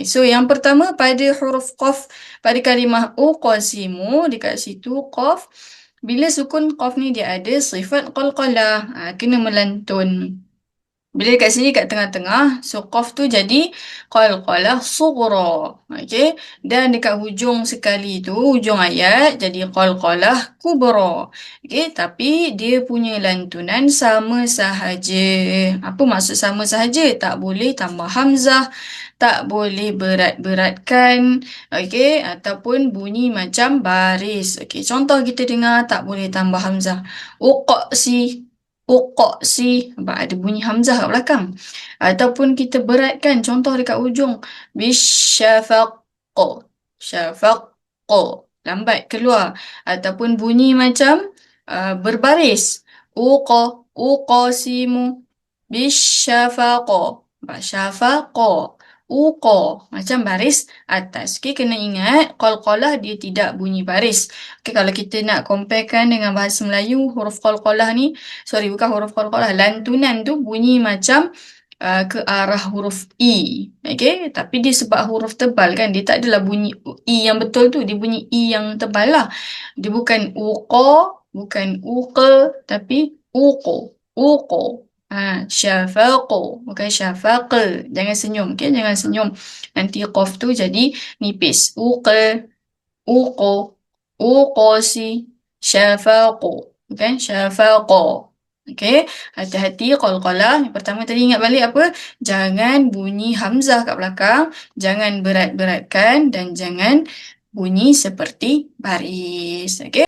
So yang pertama pada huruf qaf pada kalimah uqasimu dekat situ qaf, bila sukun qaf ni dia ada sifat qalqalah, kena melantun. Bila kat sini kat tengah-tengah, so qaf tu jadi qalqalah sughra. Okey. Dan dekat hujung sekali tu, hujung ayat jadi qalqalah kubra. Okey, tapi dia punya lantunan sama sahaja. Apa maksud sama sahaja? Tak boleh tambah hamzah, tak boleh berat-beratkan, okey, ataupun bunyi macam baris. Okey, contoh kita dengar tak boleh tambah hamzah. Uqsi, uqsi, nampak ada bunyi hamzah kat belakang. Ataupun kita beratkan, contoh dekat ujung, bisyafaq, syafaq, lambat keluar. Ataupun bunyi macam berbaris. Uqasimu, bisyafaq, nampak syafaq, macam baris atas. Okay, kena ingat qalqalah dia tidak bunyi baris. Okay, kalau kita nak comparekan dengan bahasa Melayu, huruf qalqalah ni, bukan huruf qalqalah, lantunan tu bunyi macam ke arah huruf I. Okay, tapi dia sebab huruf tebal kan, dia tak adalah bunyi I yang betul tu, dia bunyi I yang tebal lah. Dia bukan uqa, bukan uqa, tapi uqo, uqo. Syafaqu, bukan syafaq. Jangan senyum, okay? Jangan senyum. Nanti qaf tu jadi nipis. Uqa, uqo, uqasi, syafaqu. Bukan syafaqu. Okay? Hati-hati qalqalah. Yang pertama tadi ingat balik apa? Jangan bunyi hamzah kat belakang. Jangan berat-beratkan. Dan jangan bunyi seperti baris. Okay?